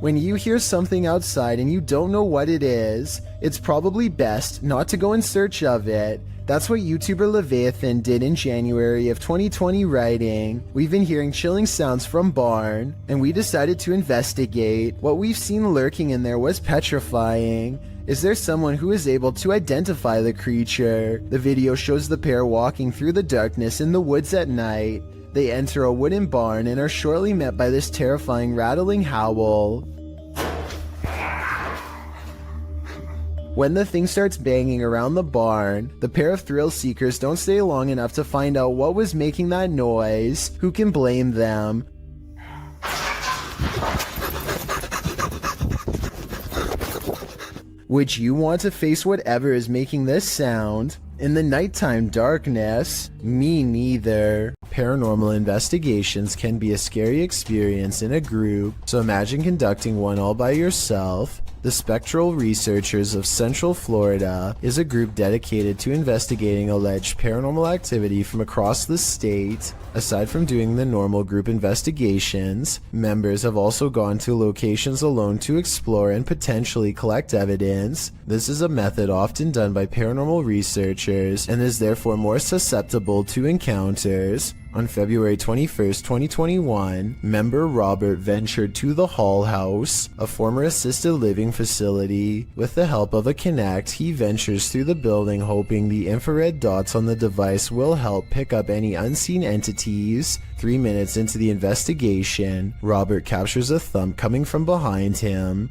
When you hear something outside and you don't know what it is, it's probably best not to go in search of it. That's what YouTuber Leviathan did in January of 2020, writing, "We've been hearing chilling sounds from barn, and we decided to investigate. What we've seen lurking in there was petrifying. Is there someone who is able to identify the creature?" The video shows the pair walking through the darkness in the woods at night. They enter a wooden barn and are shortly met by this terrifying rattling howl. When the thing starts banging around the barn, the pair of thrill seekers don't stay long enough to find out what was making that noise. Who can blame them? Would you want to face whatever is making this sound? In the nighttime darkness? Me neither. Paranormal investigations can be a scary experience in a group, so imagine conducting one all by yourself. The Spectral Researchers of Central Florida is a group dedicated to investigating alleged paranormal activity from across the state. Aside from doing the normal group investigations, members have also gone to locations alone to explore and potentially collect evidence. This is a method often done by paranormal researchers and is therefore more susceptible to encounters. On February 21st, 2021, member Robert ventured to the Hall House, a former assisted living facility. With the help of a Kinect, he ventures through the building hoping the infrared dots on the device will help pick up any unseen entities. 3 minutes into the investigation, Robert captures a thump coming from behind him.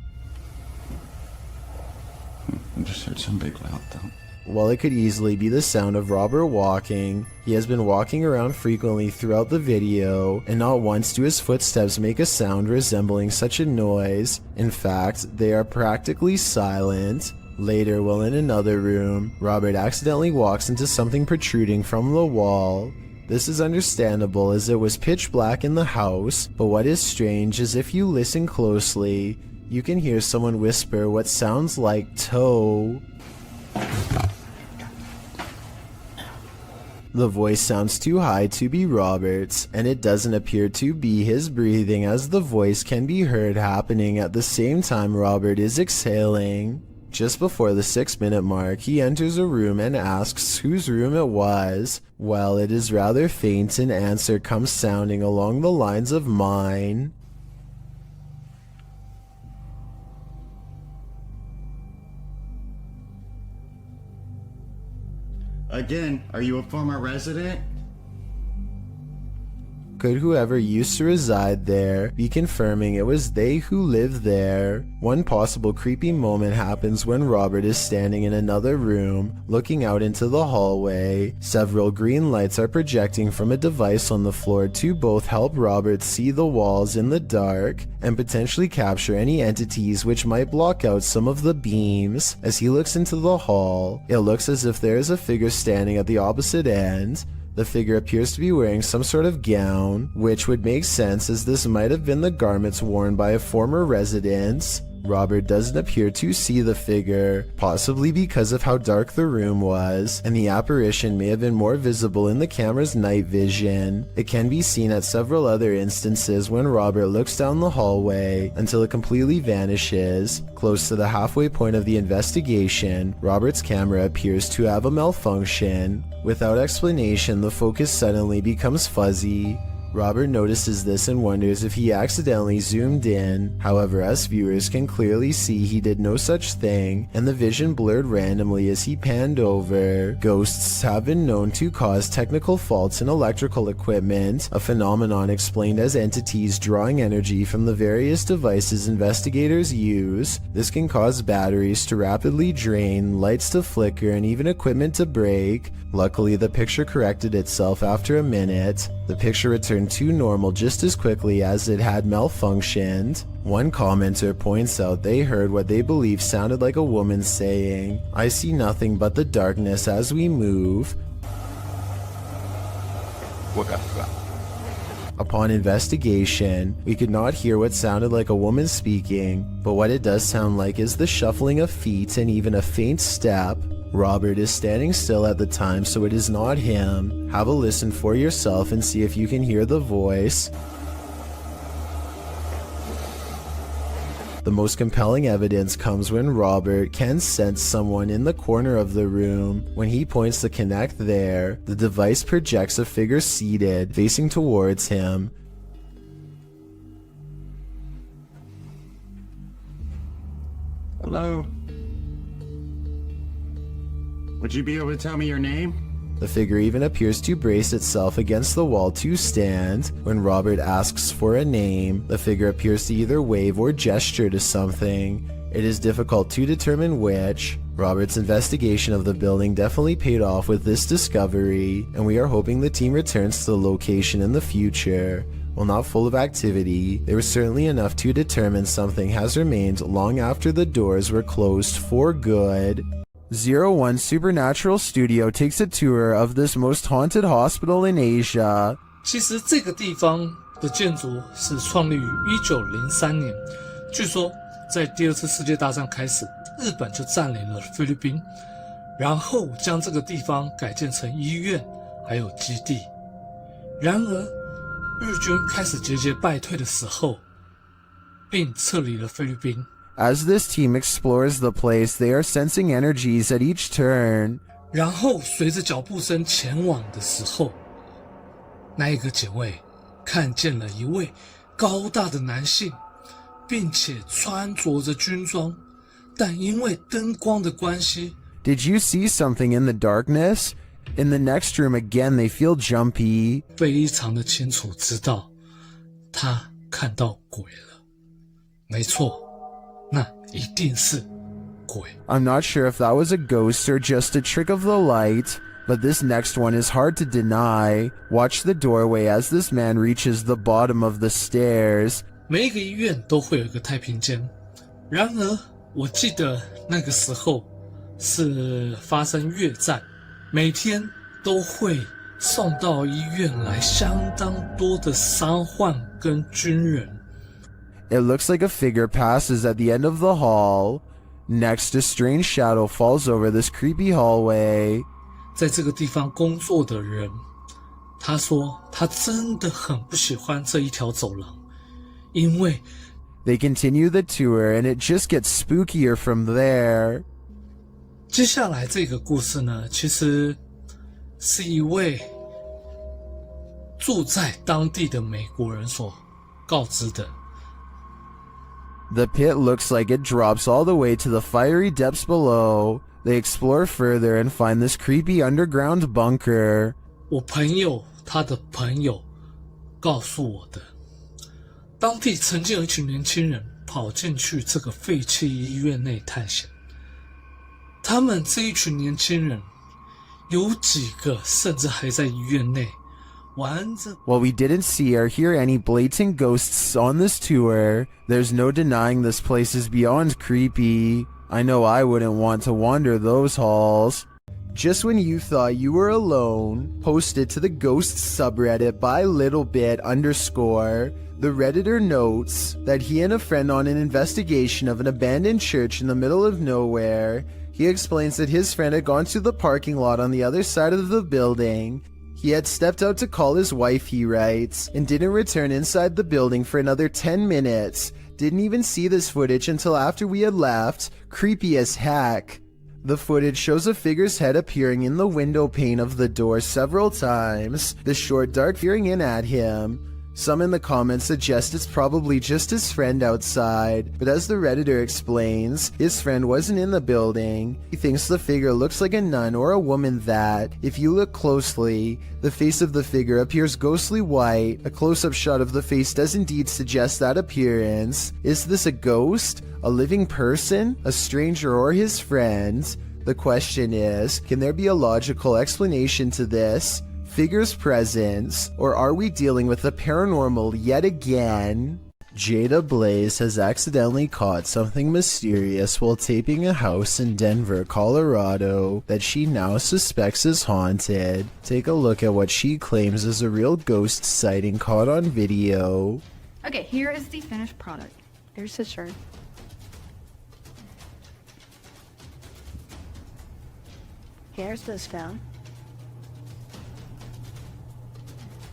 I just heard some big loud thump. While it could easily be the sound of Robert walking, he has been walking around frequently throughout the video, and not once do his footsteps make a sound resembling such a noise. In fact, they are practically silent. Later, while in another room, Robert accidentally walks into something protruding from the wall. This is understandable as it was pitch black in the house, but what is strange is if you listen closely, you can hear someone whisper what sounds like toe. The voice sounds too high to be Robert's, and it doesn't appear to be his breathing, as the voice can be heard happening at the same time Robert is exhaling. Just before the 6-minute mark, he enters a room and asks whose room it was. Well, it is rather faint, an answer comes sounding along the lines of mine. Again, are you a former resident? Could whoever used to reside there be confirming it was they who lived there? One possible creepy moment happens when Robert is standing in another room, looking out into the hallway. Several green lights are projecting from a device on the floor to both help Robert see the walls in the dark and potentially capture any entities which might block out some of the beams. As he looks into the hall, it looks as if there is a figure standing at the opposite end. The figure appears to be wearing some sort of gown, which would make sense as this might have been the garments worn by a former resident. Robert doesn't appear to see the figure, possibly because of how dark the room was, and the apparition may have been more visible in the camera's night vision. It can be seen at several other instances when Robert looks down the hallway until it completely vanishes. Close to the halfway point of the investigation, Robert's camera appears to have a malfunction. Without explanation, the focus suddenly becomes fuzzy. Robert notices this and wonders if he accidentally zoomed in. However, us viewers can clearly see he did no such thing, and the vision blurred randomly as he panned over. Ghosts have been known to cause technical faults in electrical equipment, a phenomenon explained as entities drawing energy from the various devices investigators use. This can cause batteries to rapidly drain, lights to flicker, and even equipment to break. Luckily, the picture corrected itself after a minute. The picture returned to normal just as quickly as it had malfunctioned. One commenter points out they heard what they believe sounded like a woman saying, "I see nothing but the darkness as we move." Upon investigation, we could not hear what sounded like a woman speaking, but what it does sound like is the shuffling of feet and even a faint step. Robert is standing still at the time, so it is not him. Have a listen for yourself and see if you can hear the voice. The most compelling evidence comes when Robert can sense someone in the corner of the room. When he points the Kinect there, the device projects a figure seated, facing towards him. Hello? Would you be able to tell me your name? The figure even appears to brace itself against the wall to stand. When Robert asks for a name, the figure appears to either wave or gesture to something. It is difficult to determine which. Robert's investigation of the building definitely paid off with this discovery, and we are hoping the team returns to the location in the future. While not full of activity, there was certainly enough to determine something has remained long after the doors were closed for good. 01 Supernatural Studio takes a tour of this most haunted hospital in Asia. 其实这个地方的建筑是创立于1903年，据说在第二次世界大战开始，日本就占领了菲律宾，然后将这个地方改建成医院还有基地。然而，日军开始节节败退的时候，并撤离了菲律宾。As this team explores the place, they are sensing energies at each turn. 然后随着脚步声前往的时候，那一个警卫看见了一位高大的男性，并且穿着着军装，但因为灯光的关系 Did you see something in the darkness? In the next room again, they feel jumpy. 非常的清楚知道他看到鬼了。没错，那一定是鬼。 I'm not sure if that was a ghost or just a trick of the light, but this next one is hard to deny. Watch the doorway as this man reaches the bottom of the stairs. 每一个医院都会有一个太平间，然而我记得那个时候是发生越战，每天都会送到医院来相当多的伤患跟军人。 It looks like a figure passes at the end of the hall. Next, a strange shadow falls over this creepy hallway. 在这个地方工作的人，他说他真的很不喜欢这一条走廊，因为 They continue the tour and it just gets spookier from there. 接下来这个故事呢，其实是一位住在当地的美国人所告知的。The pit looks like it drops all the way to the fiery depths below. They explore further and find this creepy underground bunker. 我朋友他的朋友告诉我的，当地曾经有一群年轻人跑进去这个废弃医院内探险。他们这一群年轻人有几个甚至还在医院内玩着。 While we didn't see or hear any blatant ghosts on this tour, there's no denying this place is beyond creepy. I know I wouldn't want to wander those halls. Just when you thought you were alone, posted to the Ghosts subreddit by littlebit_, the Redditor notes that he and a friend on an investigation of an abandoned church in the middle of nowhere. He explains that his friend had gone to the parking lot on the other side of the building. He had stepped out to call his wife, he writes, and didn't return inside the building for another 10 minutes. Didn't even see this footage until after we had left. Creepy as heck. The footage shows a figure's head appearing in the window pane of the door several times, the short dark peering in at him. Some in the comments suggest it's probably just his friend outside, but as the Redditor explains, his friend wasn't in the building. He thinks the figure looks like a nun or a woman that, if you look closely, the face of the figure appears ghostly white. A close-up shot of the face does indeed suggest that appearance. Is this a ghost? A living person? A stranger or his friend? The question is, can there be a logical explanation to this figure's presence, or are we dealing with the paranormal yet again? Jada Blaze has accidentally caught something mysterious while taping a house in Denver, Colorado that she now suspects is haunted. Take a look at what she claims is a real ghost sighting caught on video. Okay, here is the finished product. Here's his shirt. Here's this phone.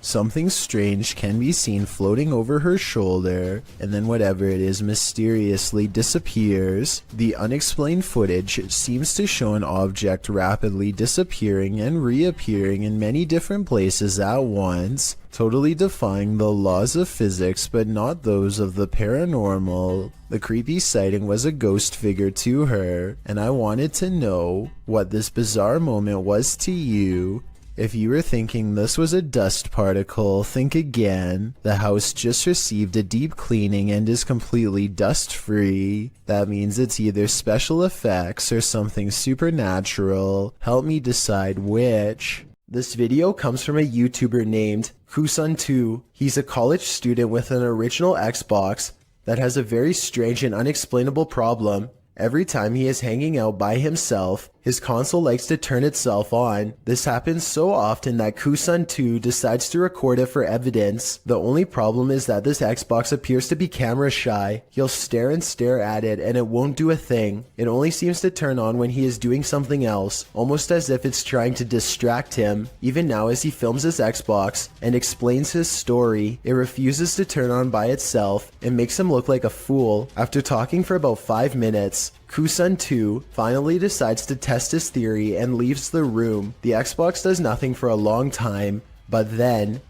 something strange can be seen floating over her shoulder, and then whatever it is mysteriously disappears. The unexplained footage seems to show an object rapidly disappearing and reappearing in many different places at once, totally defying the laws of physics but not those of the paranormal. The creepy sighting was a ghost figure to her, and I wanted to know what this bizarre moment was to you. If you were thinking this was a dust particle, think again. The house just received a deep cleaning and is completely dust-free. That means it's either special effects or something supernatural. Help me decide which. This video comes from a YouTuber named Kusun2. He's a college student with an original Xbox that has a very strange and unexplainable problem. Every time he is hanging out by himself, his console likes to turn itself on. This happens so often that Kusun2 decides to record it for evidence. The only problem is that this Xbox appears to be camera shy. He'll stare and stare at it and it won't do a thing. It only seems to turn on when he is doing something else, almost as if it's trying to distract him. Even now as he films his Xbox and explains his story, it refuses to turn on by itself and makes him look like a fool. After talking for about 5 minutes, Kusun2 finally decides to test his theory and leaves the room. The Xbox does nothing for a long time, but then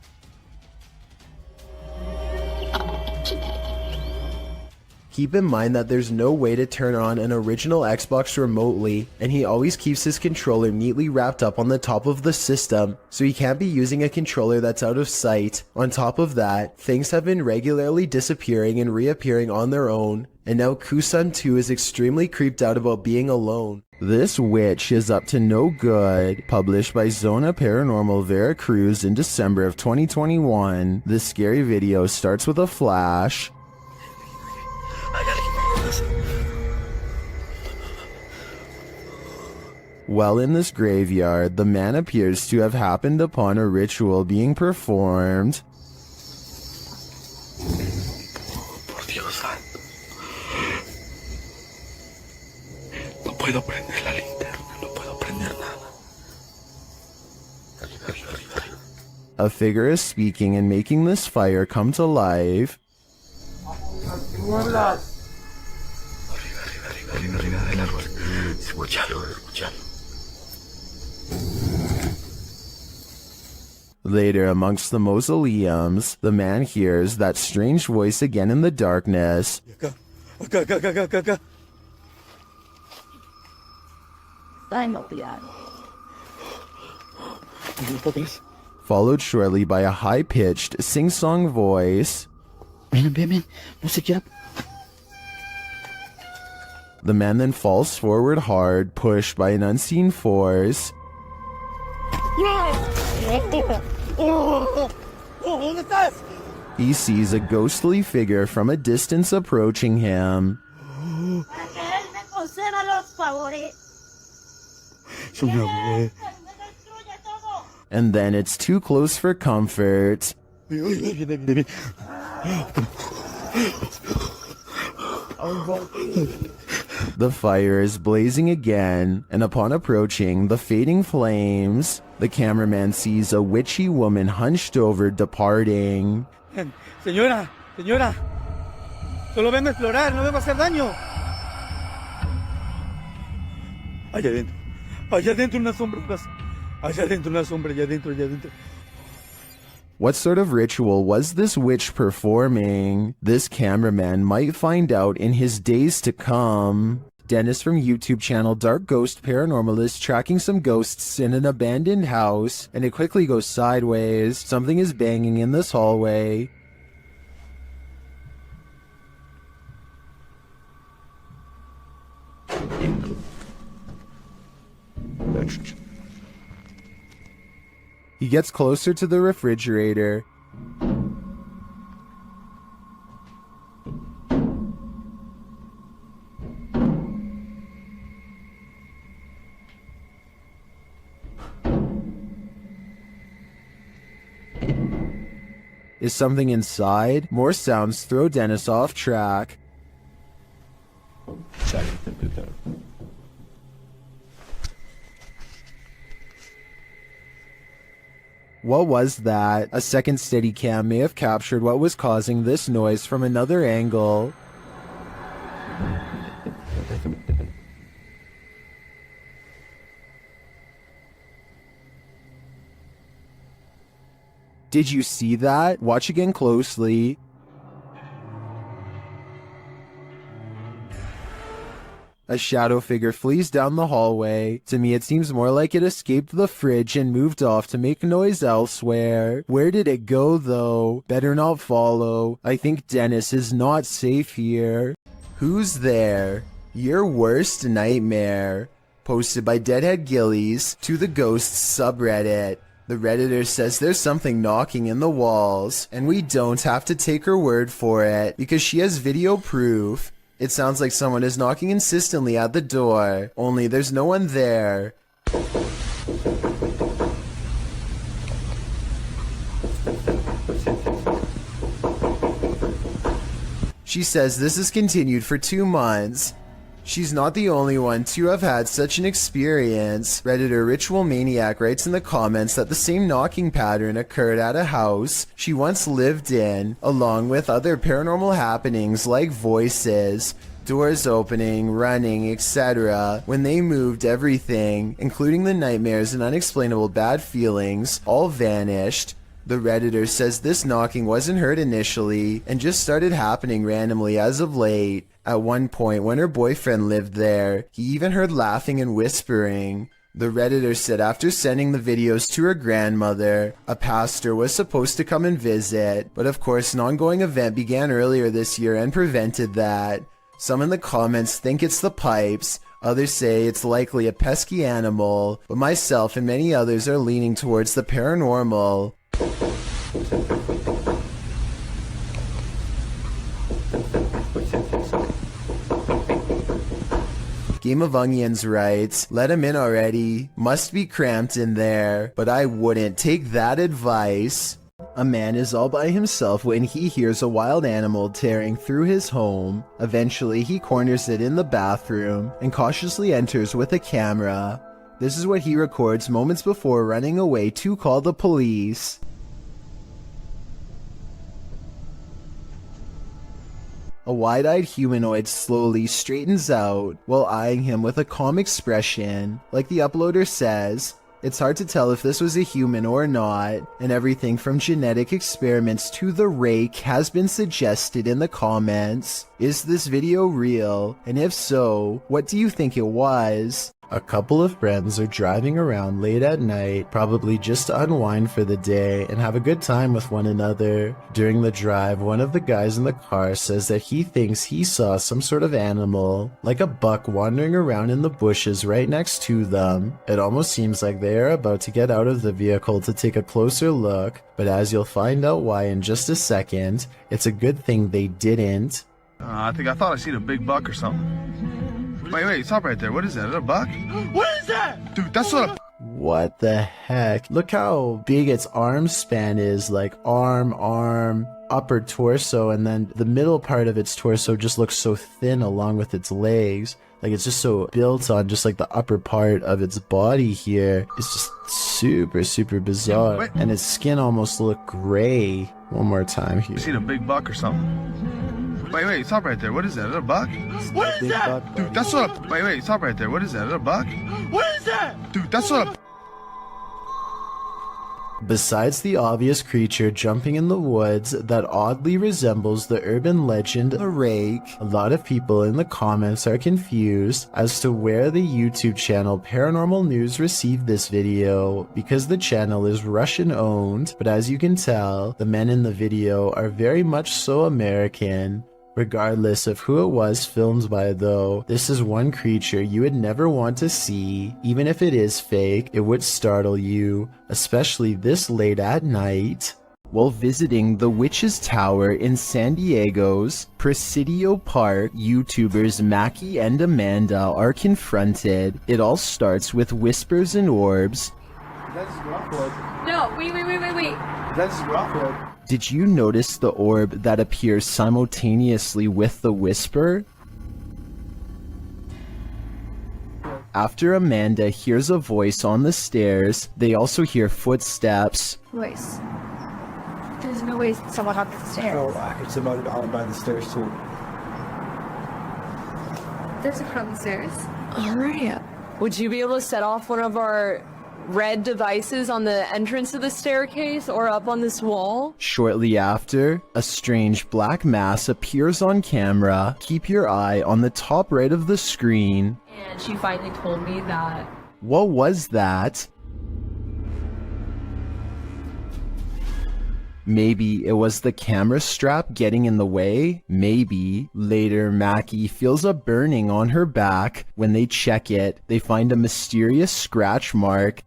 keep in mind that there's no way to turn on an original Xbox remotely, and he always keeps his controller neatly wrapped up on the top of the system, so he can't be using a controller that's out of sight. On top of that, things have been regularly disappearing and reappearing on their own, and now Kusun2 is extremely creeped out about being alone. This witch is up to no good. Published by Zona Paranormal Veracruz in December of 2021. This scary video starts with a flash. While in this graveyard, the man appears to have happened upon a ritual being performed. Por Dios santo. No puedo prender la linterna, no puedo prender nada. Arriba, arriba, arriba, arriba. A figure is speaking and making this fire come to life. Arriba, arriba, arriba, arriba, arriba del árbol. Escúchalo, escúchalo. Later, amongst the mausoleums, the man hears that strange voice again in the darkness. Acá. Followed shortly by a high-pitched, sing-song voice. Ven, no sé qué. The man then falls forward hard, pushed by an unseen force. ¿Dónde estás? He sees a ghostly figure from a distance approaching him. Para que él me conceda los favores. Soñame. Me destruye todo. And then it's too close for comfort. Viene. The fire is blazing again, and upon approaching the fading flames, the cameraman sees a witchy woman hunched over departing. Señora. Solo vengo a explorar, no vengo a hacer daño. Allá adentro unas sombras. Allá adentro. What sort of ritual was this witch performing? This cameraman might find out in his days to come. Dennis from YouTube channel Dark Ghost Paranormal is tracking some ghosts in an abandoned house, and it quickly goes sideways. Something is banging in this hallway. He gets closer to the refrigerator. Is something inside? More sounds throw Dennis off track. What was that? A second Steadicam may have captured what was causing this noise from another angle. Did you see that? Watch again closely. A shadow figure flees down the hallway. To me, it seems more like it escaped the fridge and moved off to make noise elsewhere. Where did it go, though? Better not follow. I think Dennis is not safe here. Who's there? Your worst nightmare. Posted by Deadhead Gillies to the Ghosts subreddit. The Redditor says there's something knocking in the walls, and we don't have to take her word for it, because she has video proof. It sounds like someone is knocking insistently at the door, only there's no one there. She says this has continued for 2 months. She's not the only one to have had such an experience. Redditor Ritual Maniac writes in the comments that the same knocking pattern occurred at a house she once lived in, along with other paranormal happenings like voices, doors opening, running, etc. When they moved, everything, including the nightmares and unexplainable bad feelings, all vanished. The Redditor says this knocking wasn't heard initially and just started happening randomly as of late. At one point, when her boyfriend lived there, he even heard laughing and whispering. The Redditor said after sending the videos to her grandmother, a pastor was supposed to come and visit, but of course an ongoing event began earlier this year and prevented that. Some in the comments think it's the pipes, others say it's likely a pesky animal, but myself and many others are leaning towards the paranormal. Game of Onions writes, let him in already. Must be cramped in there, but I wouldn't take that advice. A man is all by himself when he hears a wild animal tearing through his home. Eventually, he corners it in the bathroom and cautiously enters with a camera. This is what he records moments before running away to call the police. A wide-eyed humanoid slowly straightens out while eyeing him with a calm expression. Like the uploader says, it's hard to tell if this was a human or not, and everything from genetic experiments to the rake has been suggested in the comments. Is this video real? And if so, what do you think it was? A couple of friends are driving around late at night, probably just to unwind for the day and have a good time with one another. During the drive, one of the guys in the car says that he thinks he saw some sort of animal, like a buck wandering around in the bushes right next to them. It almost seems like they are about to get out of the vehicle to take a closer look, but as you'll find out why in just a second, it's a good thing they didn't. I thought I seen a big buck or something. Wait, stop right there. What is that? Is that a buck? What is that? Dude, that's what a... What the heck? Look how big its arm span is, like arm, upper torso, and then the middle part of its torso just looks so thin along with its legs. Like it's just so built on just like the upper part of its body here. It's just super, super bizarre. Wait. And its skin almost look gray. One more time here. You seen a big buck or something? Wait, stop right there. What is that? Is that a buck? What is Big that? buck, Dude, that's what a... Wait, stop right there. What is that? Is that a buck? What is that? Dude, that's what a... Besides the obvious creature jumping in the woods that oddly resembles the urban legend the rake, a lot of people in the comments are confused as to where the YouTube channel Paranormal News received this video, because the channel is Russian owned, but as you can tell, the men in the video are very much so American. Regardless of who it was filmed by though, this is one creature you would never want to see. Even if it is fake, it would startle you, especially this late at night. While visiting the Witch's Tower in San Diego's Presidio Park, YouTubers Mackie and Amanda are confronted. It all starts with whispers and orbs. That's Rockwood. No, wait. That's Rockwood. Did you notice the orb that appears simultaneously with the whisper? After Amanda hears a voice on the stairs, they also hear footsteps. Voice. There's no way someone up the stairs. Oh, I heard somebody out by the stairs too. There's a on the stairs. Alright. Would you be able to set off one of our red devices on the entrance of the staircase or up on this wall? Shortly after, a strange black mass appears on camera. Keep your eye on the top right of the screen. And she finally told me that. What was that? Maybe it was the camera strap getting in the way? Maybe. Later, Mackie feels a burning on her back. When they check it, they find a mysterious scratch mark.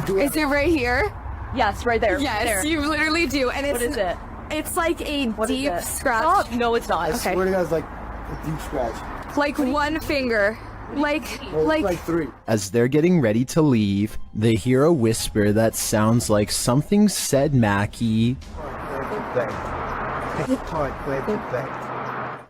Is it right here? Yes, right there. Yes, there. you literally do. And What is it? It's like a deep is it? scratch. Oh, no, it's not. Okay. Swear to God, it's like a deep scratch. Like one finger. Like three. As they're getting ready to leave, they hear a whisper that sounds like something said Mackie.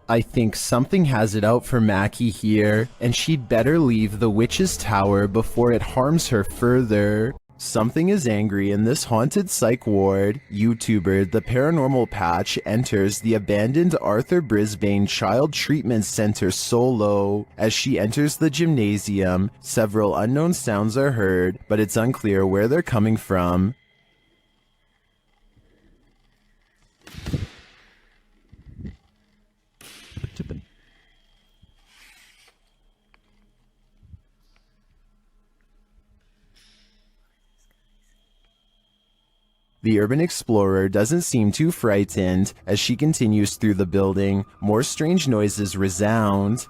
I think something has it out for Mackie here, and she'd better leave the witch's tower before it harms her further. Something is angry in this haunted psych ward. YouTuber The Paranormal Patch enters the abandoned Arthur Brisbane Child Treatment Center solo. As she enters the gymnasium, several unknown sounds are heard, but it's unclear where they're coming from. The urban explorer doesn't seem too frightened. As she continues through the building, more strange noises resound.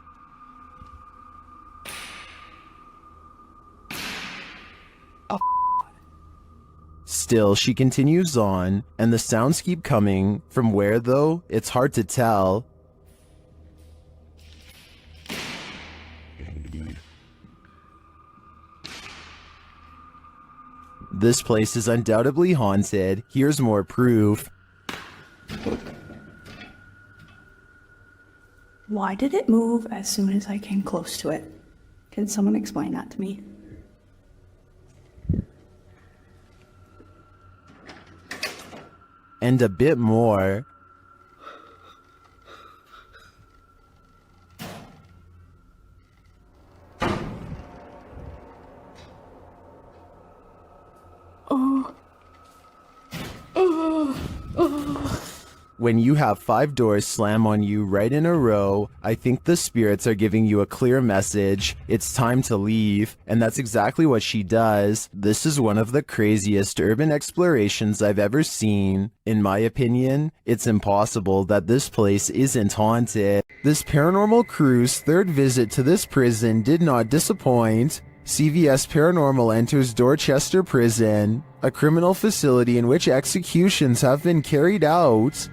Still, she continues on, and the sounds keep coming. From where, though, it's hard to tell. This place is undoubtedly haunted. Here's more proof. Why did it move as soon as I came close to it? Can someone explain that to me? And a bit more. When you have 5 doors slam on you right in a row, I think the spirits are giving you a clear message. It's time to leave, and that's exactly what she does. This is one of the craziest urban explorations I've ever seen. In my opinion, it's impossible that this place isn't haunted. This paranormal crew's 3rd visit to this prison did not disappoint. CVS Paranormal enters Dorchester Prison, a criminal facility in which executions have been carried out.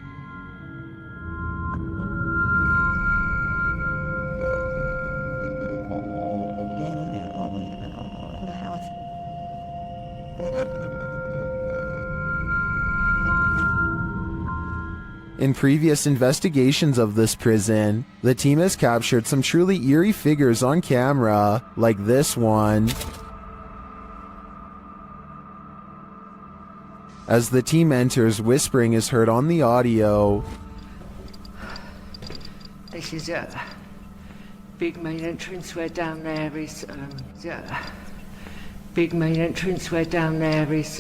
In previous investigations of this prison, the team has captured some truly eerie figures on camera, like this one. As the team enters, whispering is heard on the audio. This is a big main entrance where down there is, big main entrance where down there is,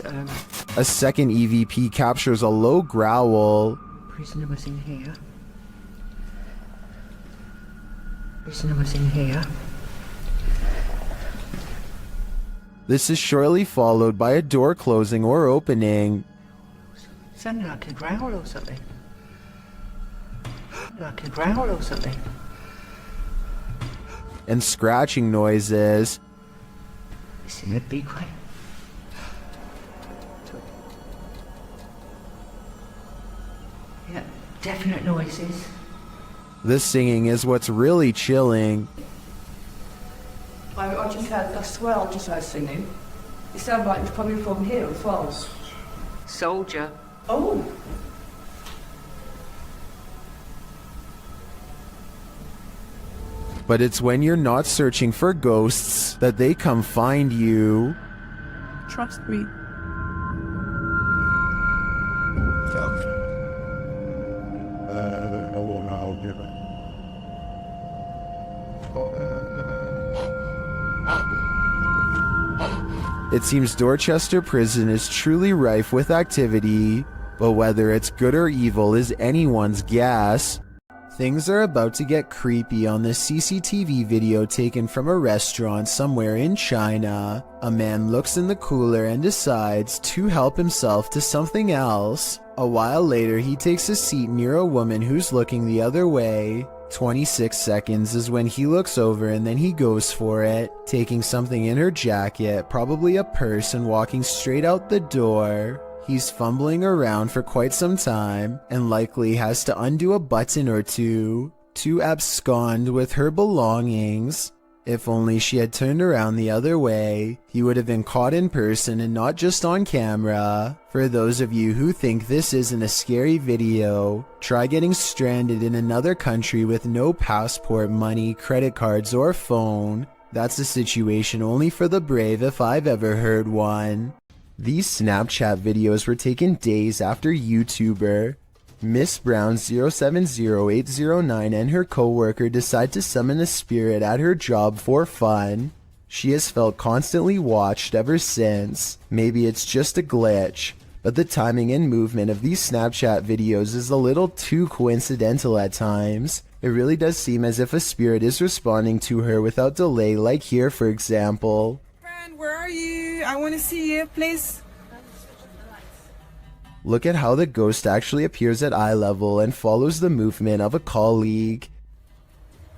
A second EVP captures a low growl. Prisoner was in here. Prisoner was in here. This is shortly followed by a door closing or opening. Sounded like a growl or something. Like a growl or something. And scratching noises. It's in a big way. Yeah, definite noises. This singing is what's really chilling. I just heard, I swear I just heard singing. It sounded like it was coming from here as well. Soldier. Oh! But it's when you're not searching for ghosts that they come find you. Trust me. It seems Dorchester Prison is truly rife with activity, but whether it's good or evil is anyone's guess. Things are about to get creepy on this CCTV video taken from a restaurant somewhere in China. A man looks in the cooler and decides to help himself to something else. A while later, he takes a seat near a woman who's looking the other way. 26 seconds is when he looks over and then he goes for it, taking something in her jacket, probably a purse, and walking straight out the door. He's fumbling around for quite some time and likely has to undo a button or two to abscond with her belongings. If only she had turned around the other way, he would have been caught in person and not just on camera. For those of you who think this isn't a scary video, try getting stranded in another country with no passport, money, credit cards, or phone. That's a situation only for the brave if I've ever heard one. These Snapchat videos were taken days after YouTuber Miss Brown 070809 and her co-worker decide to summon a spirit at her job for fun. She has felt constantly watched ever since. Maybe it's just a glitch, but the timing and movement of these Snapchat videos is a little too coincidental at times. It really does seem as if a spirit is responding to her without delay, like here for example. Friend, where are you? I want to see you, please. Look at how the ghost actually appears at eye level and follows the movement of a colleague.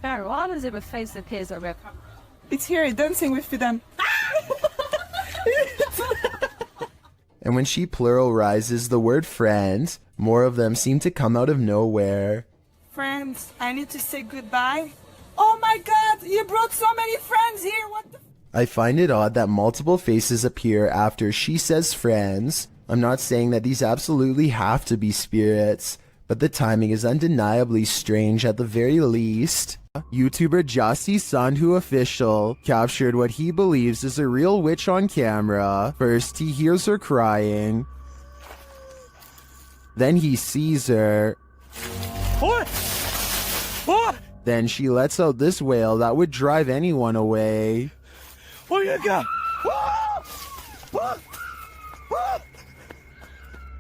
Barry, why does it with face that appears over? It's here, dancing with them. And when she pluralizes the word friend, more of them seem to come out of nowhere. Friends, I need to say goodbye. Oh my god, you brought so many friends here, what the... I find it odd that multiple faces appear after she says friends. I'm not saying that these absolutely have to be spirits, but the timing is undeniably strange at the very least. YouTuber Jasi Sandhu Official captured what he believes is a real witch on camera. First, he hears her crying. Then he sees her. Then she lets out this wail that would drive anyone away.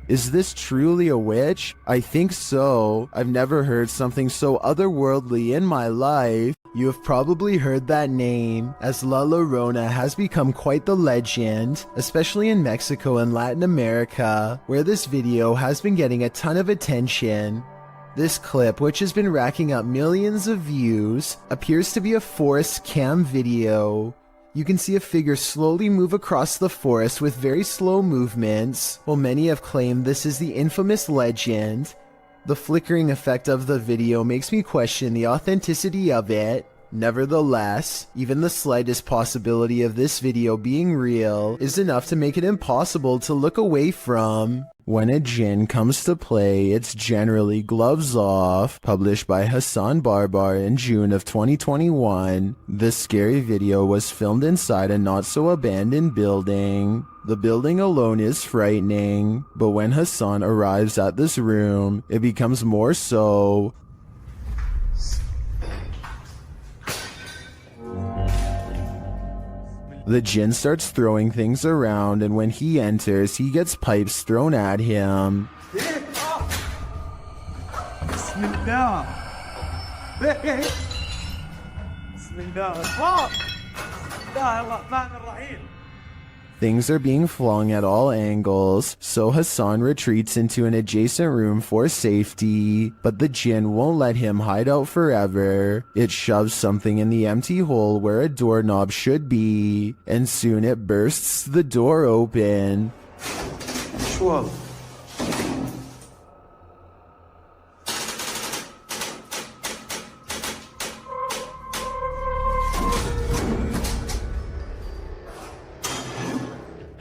Is this truly a witch? I think so. I've never heard something so otherworldly in my life. You have probably heard that name, as La Llorona has become quite the legend, especially in Mexico and Latin America, where this video has been getting a ton of attention. This clip, which has been racking up millions of views, appears to be a forest cam video. You can see a figure slowly move across the forest with very slow movements, while many have claimed this is the infamous legend. The flickering effect of the video makes me question the authenticity of it. Nevertheless, even the slightest possibility of this video being real is enough to make it impossible to look away from. When a jinn comes to play, it's generally Gloves Off, published by Hassan Barbar in June of 2021. This scary video was filmed inside a not-so-abandoned building. The building alone is frightening, but when Hassan arrives at this room, it becomes more so. The jinn starts throwing things around, and when he enters, he gets pipes thrown at him. Things are being flung at all angles, so Hassan retreats into an adjacent room for safety, but the jinn won't let him hide out forever. It shoves something in the empty hole where a doorknob should be, and soon it bursts the door open.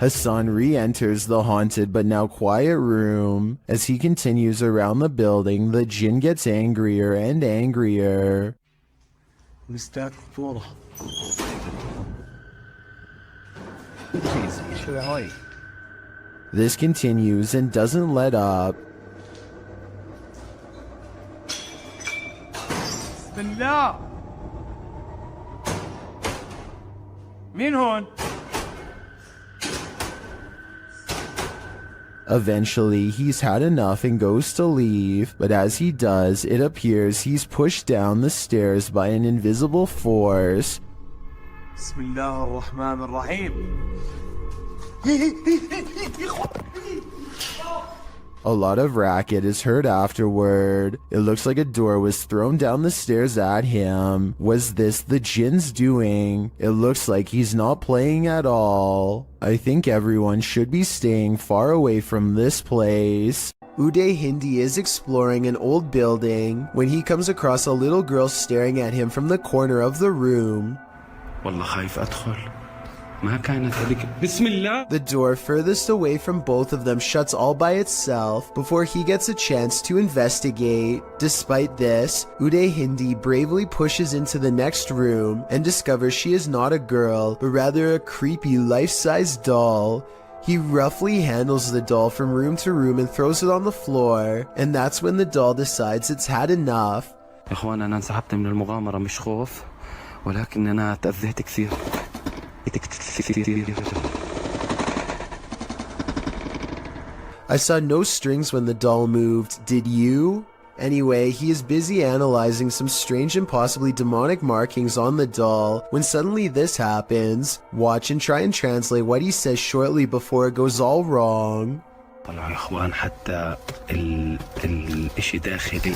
Hassan re-enters the haunted but now quiet room. As he continues around the building, the jinn gets angrier and angrier. مستاك فوضى. This continues and doesn't let up. بسم الله. مين هون؟ Eventually, he's had enough and goes to leave, but as he does, it appears he's pushed down the stairs by an invisible force. بسم الله الرحمن الرحيم. A lot of racket is heard afterward. It looks like a door was thrown down the stairs at him. Was this the jinn's doing? It looks like he's not playing at all. I think everyone should be staying far away from this place. Uday Hindi is exploring an old building when he comes across a little girl staring at him from the corner of the room. والله خايف أدخل. ما كانت هذيك. بسم الله. The door furthest away from both of them shuts all by itself before he gets a chance to investigate. Despite this, Uday Hindi bravely pushes into the next room and discovers she is not a girl, but rather a creepy life-size doll. He roughly handles the doll from room to room and throws it on the floor, and that's when the doll decides it's had enough. يا إخوان أنا انسحبت من المغامرة مش خوف ولكن أنا تأذيت كثير. I saw no strings when the doll moved, did you? Anyway, he is busy analyzing some strange and possibly demonic markings on the doll when suddenly this happens. Watch and try and translate what he says shortly before it goes all wrong. طلعوا يا إخوان حتى الإشي داخلي.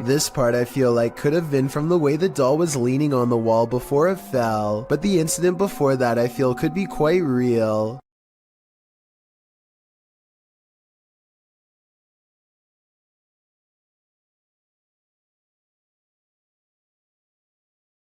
This part I feel like could have been from the way the doll was leaning on the wall before it fell, but the incident before that I feel could be quite real.